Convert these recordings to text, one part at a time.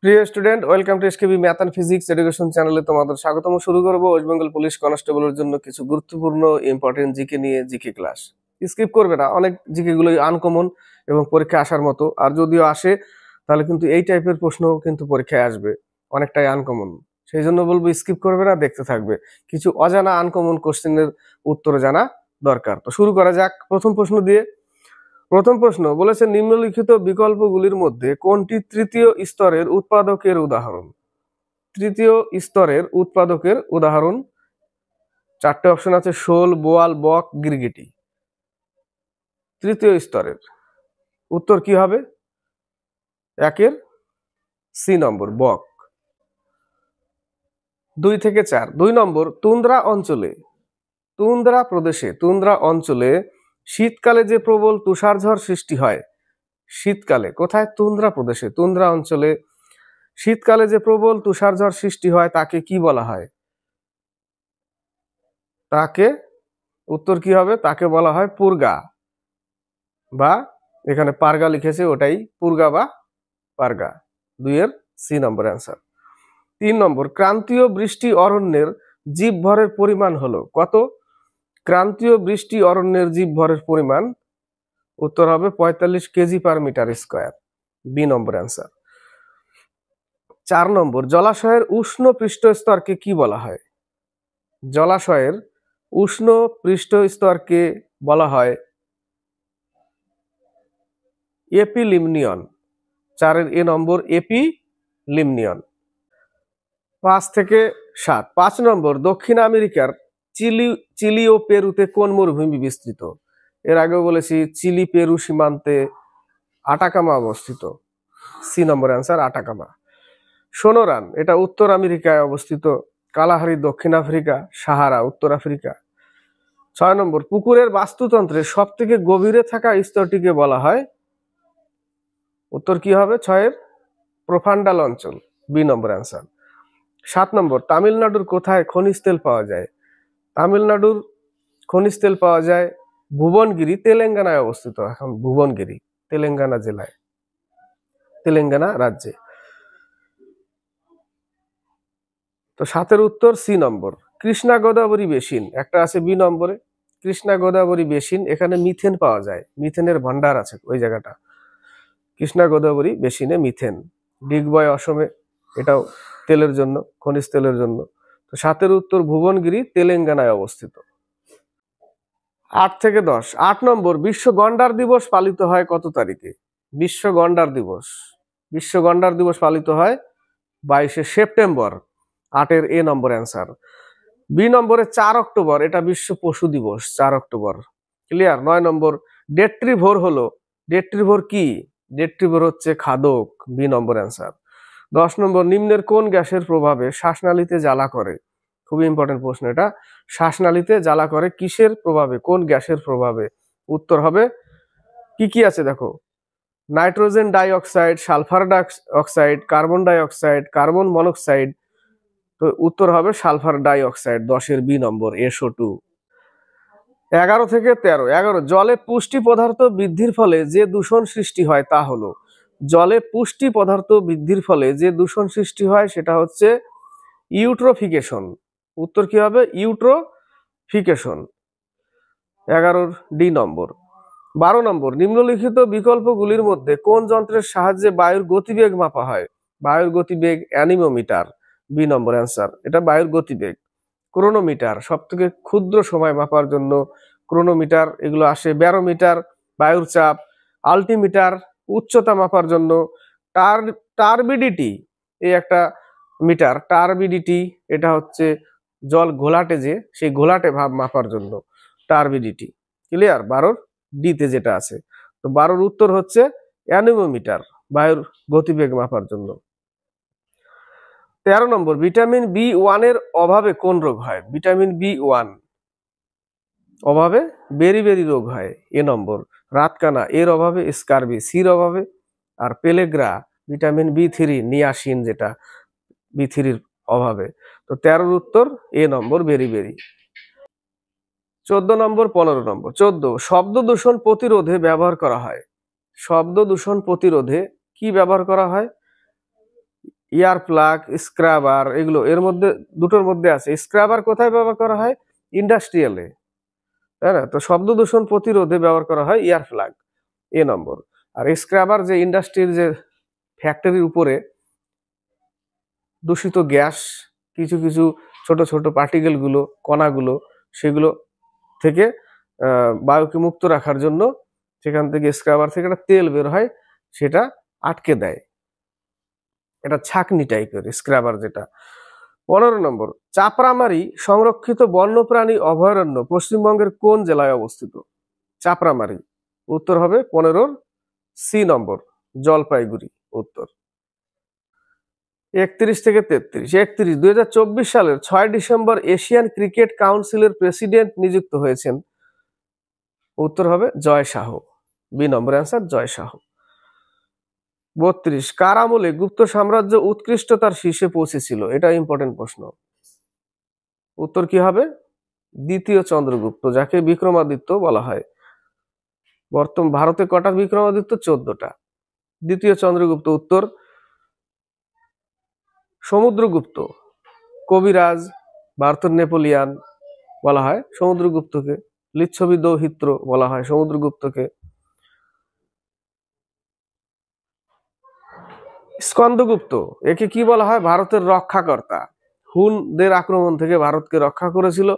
প্রিয় student, welcome to SKB math and physics education চ্যানেলে তোমাদের স্বাগতম। শুরু করবো ওয়েস্ট বেঙ্গল পুলিশ কনস্টেবলের জন্য কিছু গুরুত্বপূর্ণ ইম্পর্টেন্ট জিকে নিয়ে জিকে ক্লাস। স্কিপ করবে না, অনেক জিকে গুলোই আনকমন এবং পরীক্ষা আসার মতো। আর যদিও আসে তাহলে কিন্তু এই টাইপের প্রশ্ন কিন্তু পরীক্ষায় আসবে, অনেকটাই আনকমন। সেই জন্য বলবো স্কিপ করবে না, দেখতে থাকবে। কিছু অজানা আনকমন কোশ্চেনের উত্তর জানা দরকার। তো শুরু করা যাক প্রথম প্রশ্ন দিয়ে। প্রথম প্রশ্ন বলেছে, নিম্নলিখিত বিকল্পগুলির মধ্যে কোনটি তৃতীয় স্তরের উৎপাদকের উদাহরণ? তৃতীয় স্তরের উৎপাদকের উদাহরণ চারটে অপশন আছে: শোল, বোয়াল, বক, গিরগিটি। তৃতীয় স্তরের উত্তর কি হবে? একের সি নম্বর, বক। 2 থেকে 4। 2 নম্বর, তুন্দ্রা অঞ্চলে, তুন্দ্রা অঞ্চলে শীতকালে যে প্রবল তুষারঝড় সৃষ্টি হয়, শীতকালে কোথায়? তুন্দ্রা প্রদেশে, তুন্দ্রা অঞ্চলে শীতকালে যে প্রবল তুষারঝড় সৃষ্টি হয় তাকে কি বলা হয়? তাকে, উত্তর কি হবে? তাকে বলা হয় পুরগা, বা এখানে পারগা লিখেছে, ওটাই পুরগা বা পারগা। 2 এর সি নম্বর অ্যান্সার। 3 নম্বর, ক্রান্তীয় বৃষ্টি অরণ্যের জীবভরের পরিমাণ হলো কত? ক্রান্তীয় বৃষ্টি অরণ্যের জীবভরের পরিমাণ, উত্তর হবে 45 KG per metre square, B number answer. 4 number, জলাশয়ের উষ্ণ পৃষ্ঠস্তরকে কি বলা হয়? জলাশয়ের উষ্ণ পৃষ্ঠস্তরকে বলা হয় এপিলিমনিয়ন। 4 এর এ নম্বর, এপিলিমনিয়ন। 5 থেকে 7। 5 নম্বর, দক্ষিণ আমেরিকার চিলি ও পেরুতে কোন মরুভূমি বিস্তৃত? এর আগেও বলেছি, চিলি পেরু সীমান্তে আটাকামা অবস্থিত, সি নম্বর অ্যান্সার, আটাকামা। সোনোরান, এটা উত্তর আমেরিকায় অবস্থিত। কালাহারি দক্ষিণ আফ্রিকা, সাহারা উত্তর আফ্রিকা। 6 নম্বর, পুকুরের বাস্তুতন্ত্রের সব থেকে গভীরে থাকা স্তরটিকে বলা হয়, উত্তর কি হবে 6 এর? প্রোফান্ডাল অঞ্চল, বি নম্বর অ্যান্সার। 7 নম্বর, তামিলনাড়ুর কোথায় খনিজ তেল পাওয়া যায়? তামিলনাড়ুর খনিজ তেল পাওয়া যায় ভুবনগিরি, তেলেঙ্গানায় অবস্থিত। এখন ভুবনগিরি তেলেঙ্গানা জেলায়, তেলেঙ্গানা রাজ্যে। তো 7 এর উত্তর সি নম্বর। কৃষ্ণা গোদাবরী বেসিন একটা আছে বি নম্বরে, কৃষ্ণা গোদাবরী বেসিন, এখানে মিথেন পাওয়া যায়, মিথেনের ভান্ডার আছে ওই জায়গাটা, কৃষ্ণা গোদাবরী বেসিনে মিথেন। ডিগবয় অসমে, এটাও তেলের জন্য, খনিজ তেলের জন্য। তো 7 এর উত্তর ভুবনগিরি, তেলেঙ্গানায় অবস্থিত। 8 থেকে 10। 8 নম্বর, বিশ্ব গন্ডার দিবস পালিত হয় কত তারিখে? বিশ্ব গন্ডার দিবস, বিশ্ব গন্ডার দিবস পালিত হয় 22শে সেপ্টেম্বর, 8 এর এ নম্বর অ্যান্সার। বি নম্বরে 4 অক্টোবর, এটা বিশ্ব পশু দিবস, 4 অক্টোবর। ক্লিয়ার। 9 নম্বর, ডেট্রিভোর হলো, ডেট্রিভোর কি? ডেট্রিভোর হচ্ছে খাদক, বি নম্বর অ্যান্সার। 10 নম্বর, নিম্নের কোন গ্যাসের প্রভাবে শ্বাসনালীতে জ্বালা করে? খুবই ইম্পর্টেন্ট প্রশ্ন এটা। শ্বাসনালীতে জ্বালা করে কিসের প্রভাবে, কোন গ্যাসের প্রভাবে? উত্তর হবে, কি কি আছে দেখো, nitrogen die oxide, sulphur die oxide, carbon die oxide, carbon monoxide. তো উত্তর হবে সালফার ডাই অক্সাইড, 10 এর বি নম্বর, SO2। 11 থেকে 13। 11, জলে পুষ্টি পদার্থ বৃদ্ধির ফলে যে দূষণ সৃষ্টি হয় তা হলো, জলে পুষ্টি পদার্থ বৃদ্ধির ফলে যে দূষণ সৃষ্টি হয় সেটা হচ্ছে ইউট্রোফিকেশন। উত্তর কি হবে? ইউট্রোফিকেশন, 11 ডি নম্বর। 12 নম্বর, নিম্নলিখিত বিকল্পগুলির মধ্যে কোন যন্ত্রের সাহায্যে বায়ুর গতিবেগ মাপা হয়? বায়ুর গতিবেগ অ্যানিমোমিটার, বি নম্বর অ্যান্সার, এটা বায়ুর গতিবেগ। ক্রোনোমিটার, সব থেকে ক্ষুদ্র সময় মাপার জন্য ক্রোনোমিটার, এগুলো আসে। ব্যারোমিটার বায়ুর চাপ, আল্টিমিটার উচ্চতা মাপার জন্য, টারবিডিটি এই একটা মিটার, টারবিডিটি এটা হচ্ছে জল ঘোলাটে, যে সেই ঘোলাটে ভাব মাপার জন্য টারবিডিটি। ক্লিয়ার। 12 ডিতে যেটা আছে। তো 12 উত্তর হচ্ছে অ্যানিমোমিটার, বায়ুর গতিবেগ মাপার জন্য। 13 নম্বর, ভিটামিন B1 এর অভাবে কোন রোগ হয়? ভিটামিন B1 অভাবে বেরিবেরি রোগ হয়, এ নম্বর। রাতকানা, এর অভাবে স্কারবি, সির অভাবে। আর পেলেগ্রা, ভিটামিন B3 নিয়াসিন, যেটা B3 অভাবে। তো 13 উত্তর এ নম্বর, বেরিবেরি। 14 নম্বর, 15 নম্বর। 14, শব্দ দূষণ প্রতিরোধে ব্যবহার করা হয়, শব্দ দূষণ প্রতিরোধে কি ব্যবহার করা হয়? ইয়ার প্লাগ, স্ক্রাবার, এগুলো এর মধ্যে দুটোর মধ্যে আছে। স্ক্রাবার কোথায় ব্যবহার করা হয়? ইন্ডাস্ট্রিয়ালে, তাই না? তো শব্দ দূষণ প্রতিরোধে ব্যবহার করা হয় ইয়ার প্লাগ, এ নম্বর। আর স্ক্রাবার যে ইন্ডাস্ট্রির যে ফ্যাক্টরির উপরে দূষিত গ্যাস, কিছু কিছু ছোট ছোট পার্টিকেল গুলো, কণাগুলো, সেগুলো থেকে বায়ুকে মুক্ত রাখার জন্য সেখান থেকে স্ক্রাবার থেকে একটা তেল বের হয়, সেটা আটকে দেয়। এটা ছাকনি টাইপের স্ক্রাবার যেটা। 15 নম্বর, চাপড়ামারি সংরক্ষিত বন্যপ্রাণী অভয়ারণ্য পশ্চিমবঙ্গের কোন জেলায় অবস্থিত? চাপড়ামারি, উত্তর হবে 15 সি নম্বর, জলপাইগুড়ি উত্তর। 31 থেকে 33। 31, 2024 সালের 6 ডিসেম্বর এশিয়ান ক্রিকেট কাউন্সিলের প্রেসিডেন্ট নিযুক্ত হয়েছেন, উত্তর হবে জয় শাহ, বি নম্বর অ্যান্সার জয় শাহ। 32, কার আমলে গুপ্ত সাম্রাজ্য উৎকৃষ্টতার শীর্ষে পৌঁছেছিল? এটা ইম্পর্টেন্ট প্রশ্ন। উত্তর কি হবে? দ্বিতীয় চন্দ্রগুপ্ত, যাকে বিক্রমাদিত্য বলা হয়। বর্তমান ভারতে কটা বিক্রমাদিত্য? 14টা। দ্বিতীয় চন্দ্রগুপ্ত উত্তর। সমুদ্রগুপ্ত, কবিরাজ, ভারতের নেপোলিয়ান বলা হয় সমুদ্রগুপ্তকে। লিচ্ছবি দৌহিত্র বলা হয় সমুদ্রগুপ্তকে। স্কন্দগুপ্ত, একে কি বলা হয়? ভারতের রক্ষাকর্তা। হুনদের আক্রমণ থেকে ভারতকে রক্ষা করেছিল।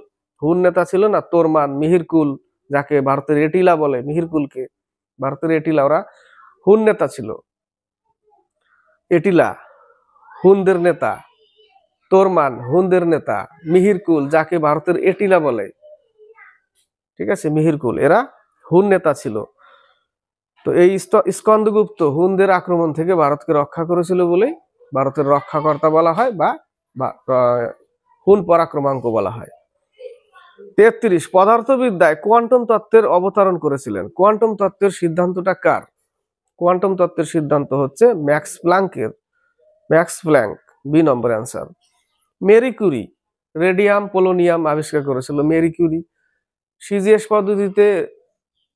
হুন নেতা ছিল না তোরমান, মিহিরকুল, যাকে ভারতের এটিলা বলে, মিহিরকুলকে ভারতের এটিলা, ওরা হুন নেতা ছিল। এটিলা হুনদের নেতা, তোরমান হুনদের নেতা, মিহিরকুল যাকে ভারতের এটিলা বলে, ঠিক আছে, মিহিরকুল, এরা হুন নেতা ছিল। তো এই স্কন্দগুপ্ত হুনদের আক্রমণ থেকে ভারতকে রক্ষা করেছিল বলেই ভারতের রক্ষাকর্তা বলা হয়, বা হুন পরাক্রমাঙ্ক বলা হয়। 33, পদার্থবিদ্যায় কোয়ান্টাম তত্ত্বের অবতারণ করেছিলেন। কোয়ান্টাম তত্ত্বের সিদ্ধান্তটা কার? কোয়ান্টাম তত্ত্বের সিদ্ধান্ত হচ্ছে ম্যাক্স প্ল্যাঙ্কের, Max Planck, B number answer. Marie Curie radium polonium আবিষ্কার করেছিল মেরি ক্যুরি। সিজিএস পদ্ধতিতে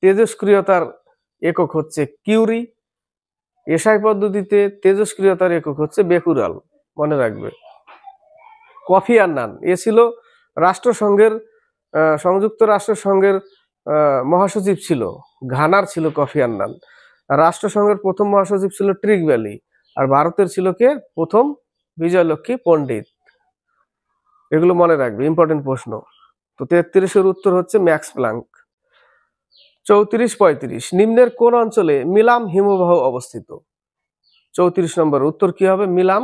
তেজস্ক্রিয়তার একক হচ্ছে কিউরি। এসআই পদ্ধতিতে তেজস্ক্রিয়তার একক হচ্ছে বেকুরাল, মনে রাখবে। কফি আন্নান, এ ছিল রাষ্ট্রসংঘের, সংযুক্ত রাষ্ট্রসংঘের মহাসচিব ছিল, ঘানার ছিল কফি আন্নান। রাষ্ট্রসংঘের প্রথম মহাসচিব ছিল ট্রিক ভ্যালি। আর ভারতের ছিল কে প্রথম? বিজয়লক্ষ্মী পণ্ডিত। এগুলো মনে রাখবে, ইম্পর্টেন্ট প্রশ্ন। তো 33-এর উত্তর হচ্ছে ম্যাক্স প্ল্যাঙ্ক। 34, 35, নিম্নের কোন অঞ্চলে মিলাম হিমবাহ অবস্থিত? 34 নম্বর উত্তর কি হবে? মিলাম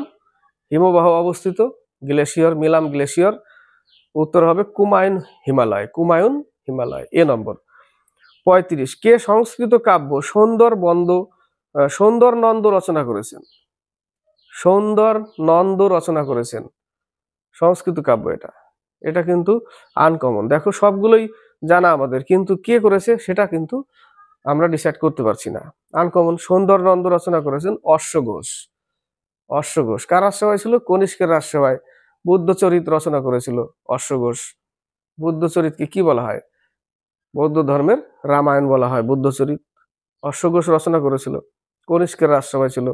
হিমবাহ অবস্থিত, গ্লেশিয়ার, মিলাম গ্লেশিয়ার। উত্তর হবে কুমায়ুন হিমালয়, কুমায়ুন হিমালয়, এ নম্বর। 35, কে সংস্কৃত কাব্য সুন্দর নন্দ রচনা করেছেন? সুন্দর নন্দ রচনা করেছেন সংস্কৃত কাব্য। এটা কিন্তু আনকমন, দেখো সবগুলোই জানা আমাদের, কিন্তু কে করেছে সেটা কিন্তু আমরা ডিসাইড করতে পারছি না। আনকমন। সুন্দর নন্দ রচনা করেছেন অশ্ব ঘোষ। অশ্ব ঘোষ কার রাজসভায় ছিল? কনিষ্কের রাজসভায়। বুদ্ধচরিত রচনা করেছিল অশ্ব ঘোষ। বুদ্ধচরিতকে কি বলা হয়? বৌদ্ধ ধর্মের রামায়ণ বলা হয় বুদ্ধচরিত। অশ্ব ঘোষ রচনা করেছিল, কনিষ্কের রাজসভায় ছিল।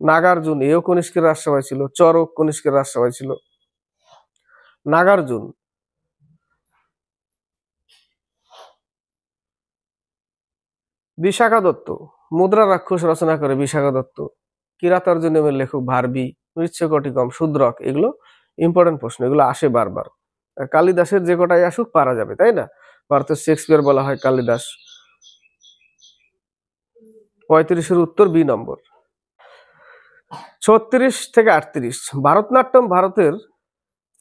নাগার্জুন, এও কনিষ্কের রাজসভায় ছিল। চরক কনিষ্কের রাজসভায় ছিল। নাগার্জুন। বিশাখা দত্ত, মুদ্রা রাক্ষস রচনা করে বিশাখা দত্ত। কিরাতার্জুনীয়মের লেখক ভারবি। মৃচ্ছকটিকম, শূদ্রক, এগুলো ইম্পর্টেন্ট প্রশ্ন, এগুলো আসে বারবার। কালিদাসের যে কটাই আসুক পারা যাবে, তাই না? ভারতের শেক্সপিয়ার বলা হয় কালিদাস। 35-এর উত্তর বি নম্বর। 36 থেকে 38, ভারতনাট্যম ভারতের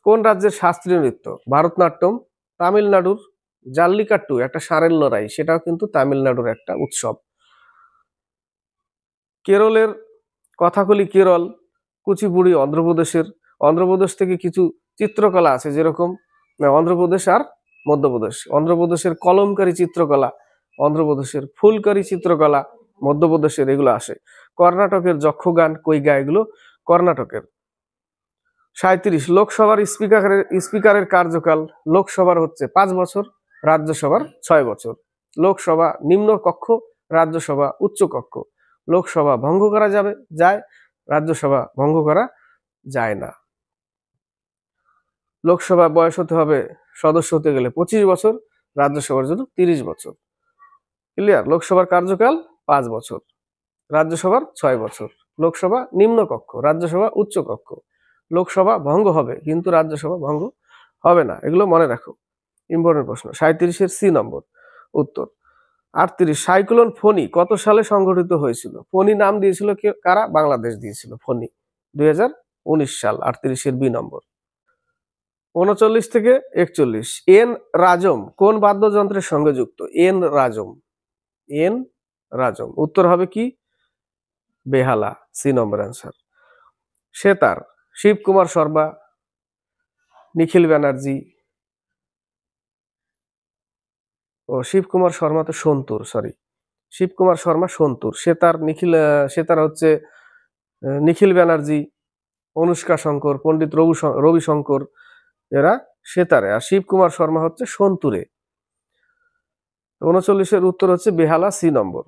কোন রাজ্যের শাস্ত্রীয় নৃত্য? ভারতনাট্যম তামিলনাড়ুর। জাল্লিকাট্টু একটা ষাঁড়ের লড়াই, সেটাও কিন্তু তামিলনাড়ুর একটা উৎসব। কেরলের কথাকলি কেরল, কুচিপুড়ি অন্ধ্রপ্রদেশের। অন্ধ্রপ্রদেশ থেকে কিছু চিত্রকলা আছে, যেরকম অন্ধ্রপ্রদেশ আর মধ্যপ্রদেশ। অন্ধ্রপ্রদেশের কলমকারী চিত্রকলা, অন্ধ্রপ্রদেশের ফুলকারী চিত্রকলা মধ্যপ্রদেশের, এগুলো আসে। কর্ণাটকের যক্ষগান, কৈগা, এগুলো কর্ণাটকের। 37, লোকসভার স্পিকারের কার্যকাল। লোকসভার হচ্ছে 5 বছর, রাজ্যসভার 6 বছর। লোকসভা নিম্ন কক্ষ, রাজ্যসভা উচ্চ কক্ষ। লোকসভা ভঙ্গ করা যায়, রাজ্যসভা ভঙ্গ করা যায় না। লোকসভা বয়স হতে হবে, সদস্য হতে গেলে 25 বছর, রাজ্যসভার জন্য 30 বছর। ক্লিয়ার? লোকসভার কার্যকাল 5 বছর, রাজ্যসভার 6 বছর। লোকসভা নিম্নকক্ষ, রাজ্যসভা উচ্চকক্ষ। লোকসভা ভঙ্গ হবে কিন্তু রাজ্যসভা ভঙ্গ হবে না, এগুলো মনে রাখো। ইম্পর্টেন্ট প্রশ্ন। 37-এর সি নম্বর উত্তর। 38, সাইক্লোন ফণী কত সালে সংঘটিত হয়েছিল? ফণী নাম দিয়েছিল কারা? বাংলাদেশ দিয়েছিল ফণী, 2019 সাল। 38-এর বি নম্বর। 39 থেকে 41, এন রাজম কোন বাদ্যযন্ত্রের সঙ্গে যুক্ত? এন রাজম, এন রাজম। উত্তর হবে কি? বেহালা, C number answer. Sitar Shivkumar Sharma, Nikhil Banerjee, Shivkumar Sharma তো সন্তুর, সরি, শিবকুমার শর্মা সন্তুর। সেতার হচ্ছে নিখিল ব্যানার্জি, অনুষ্কা শঙ্কর, পণ্ডিত রবি শঙ্কর, এরা সেতারে। আর শিবকুমার শর্মা হচ্ছে সন্তুরে। 39-এর উত্তর হচ্ছে বেহালা, সি নম্বর।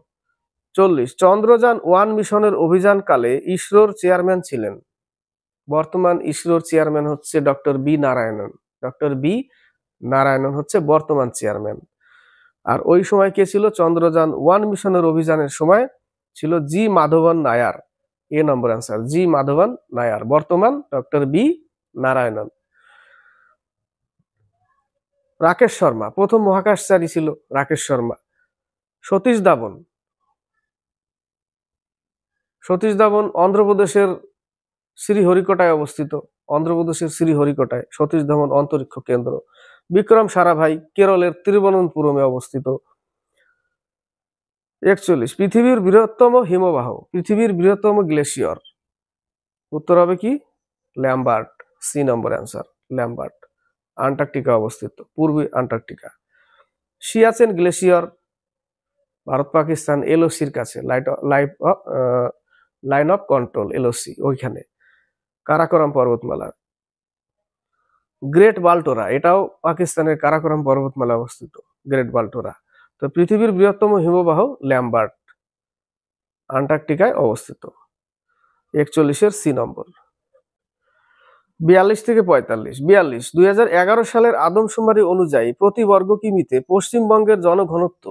40, চন্দ্রযান-1 মিশনের অভিযানকালে ইসরোর চেয়ারম্যান ছিলেন? বর্তমান ইসরোর চেয়ারম্যান হচ্ছে doctor B Narayanan. Doctor B Narayanan হচ্ছে বর্তমান চেয়ারম্যান। আর ওই সময় কে ছিল? চন্দ্রযান-1 মিশনের অভিযানের সময় ছিল জি মাধবন নায়ার, এ নম্বর অ্যান্সার, জি মাধবন নায়ার। বর্তমান ডক্টর বি নারায়ণন। রাকেশ শর্মা প্রথম মহাকাশচারী ছিল, রাকেশ শর্মা। সতীশ ধাবন, সতীশ ধাবন অন্ধ্রপ্রদেশের শ্রীহরিকোটায় অবস্থিত, অন্ধ্রপ্রদেশের শ্রীহরিকোটায় সতীশ ধাবন অন্তরিক্ষ কেন্দ্র। বিক্রম সারাভাই কেরলের তিরুবনন্তপুরমে অবস্থিত। 41, পৃথিবীর বৃহত্তম হিমবাহ, পৃথিবীর বৃহত্তম গ্লেশিয়র। উত্তর হবে কি? Lambert, C number answer, Lambert. Antarctica অবস্থিত, পূর্বে আন্টার্কটিকা। সিয়াচেন গ্লেশিয়র ভারত পাকিস্তান এলওসির কাছে, লাইন অফ কন্ট্রোল, এলওসি, ওইখানে। কারাকোরাম পর্বতমালা। গ্রেট বাল্টোরা, এটাও পাকিস্তানের কারাকোরাম পর্বতমালা অবস্থিত, গ্রেট বাল্টোরা। তো পৃথিবীর বৃহত্তম হিমবাহ ল্যাম্বার্ট, আন্টার্কটিকায় অবস্থিত। 41-এর সি নম্বর। 42 থেকে 45, 42, 2011 সালের আদমশুমারি অনুযায়ী প্রতি বর্গ কিমিতে পশ্চিমবঙ্গের জনঘনত্ব,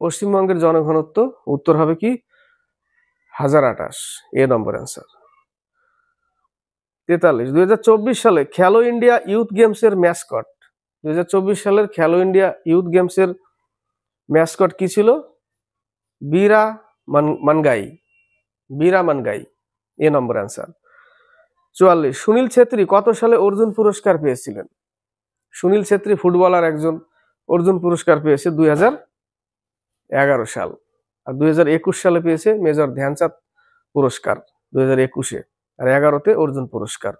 পশ্চিমবঙ্গের জনঘনত্ব উত্তর হবে কি? 1028, এ নম্বর অ্যান্সার। 43, 2024 সালে খেলো ইন্ডিয়া ইউথ গেমসের ম্যাসকট, 2024 সালের খেলো ইন্ডিয়া ইউথ গেমসের ম্যাসকট কি ছিল? বীরা মানগাই, বীরা মানগাই, এ নম্বর অ্যান্সার। 44, সুনীল ছেত্রী কত সালে অর্জুন পুরস্কার পেয়েছিলেন? সুনীল ছেত্রী ফুটবলার একজন, অর্জুন পুরস্কার পেয়েছে 2011 সাল। আর 2021 সালে পেয়েছে মেজর ধ্যানচাঁদ পুরস্কার, 2021-এ। আর 11-তে অর্জুন পুরস্কার।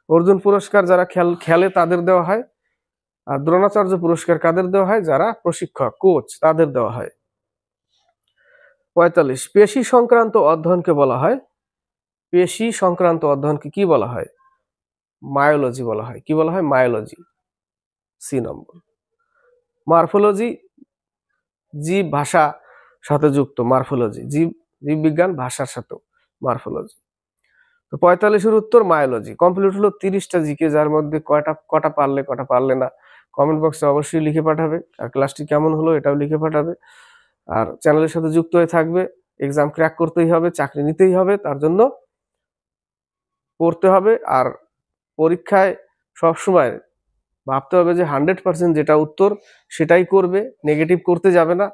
অর্জুন পুরস্কার যারা খেলে তাদের দেওয়া হয়। আর দ্রোণাচার্য পুরস্কার কাদের দেওয়া হয়? যারা প্রশিক্ষক, কোচ, তাদের দেওয়া হয়। 45, পেশি সংক্রান্ত অধ্যয়নকে বলা হয়, পেশি সংক্রান্ত অধ্যয়নকে কি বলা হয়? মায়োলজি বলা হয়। কি বলা হয়? মায়োলজি, সি নম্বর। মরফোলজি জীব ভাষা সাথে যুক্ত, মরফোলজি জীববিজ্ঞান, ভাষার সাথে মরফোলজি। তো 45-এর উত্তর মায়োলজি। কমপ্লিট হলো 30টা জিকে, যার মধ্যে কটা পারলে কটা পারলে না কমেন্ট বক্সে অবশ্যই লিখে পাঠাবে। আর ক্লাসটি কেমন হলো এটাও লিখে পাঠাবে। আর চ্যানেলের সাথে যুক্ত হয়ে থাকবে। এক্সাম ক্র্যাক করতেই হবে, চাকরি নিতেই হবে, তার জন্য পড়তে হবে। আর পরীক্ষায় সবসময় ভাবতে হবে যে 100% যেটা উত্তর সেটাই করবে, নেগেটিভ করতে যাবে না,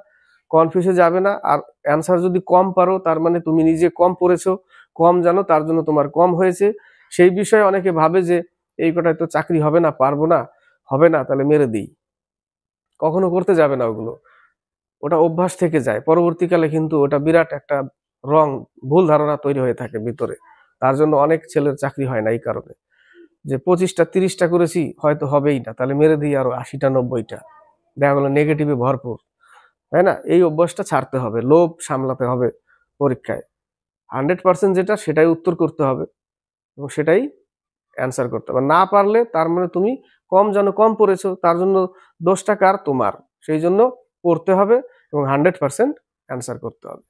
কনফিউজে যাবে না। আর অ্যান্সার যদি কম পারো তার মানে তুমি নিজে কম পড়েছো, কম জানো, তার জন্য তোমার কম হয়েছে। সেই বিষয়ে অনেকে ভাবে যে এই কটায় তো চাকরি হবে না, পারবো না, হবে না, তাহলে মেরে দিই। কখনো করতে যাবে না ওগুলো, ওটা অভ্যাস থেকে যায়। পরবর্তীকালে কিন্তু ওটা বিরাট একটা ভুল ধারণা তৈরি হয়ে থাকে ভিতরে। তার জন্য অনেক ছেলের চাকরি হয় না এই কারণে, যে 25টা 30টা করেছি হয়তো হবেই না, তাহলে মেরে দিই আরো 80টা 90টা, দেখা গেলো নেগেটিভে ভরপুর, তাই না? এই অভ্যাসটা ছাড়তে হবে, লোভ সামলাতে হবে। পরীক্ষায় 100% যেটা সেটাই উত্তর করতে হবে এবং সেটাই অ্যান্সার করতে হবে। না পারলে তার মানে তুমি কম জানো, কম পড়েছো, তার জন্য দোষটা কার? তোমার। সেই জন্য পড়তে হবে এবং 100% অ্যান্সার করতে হবে।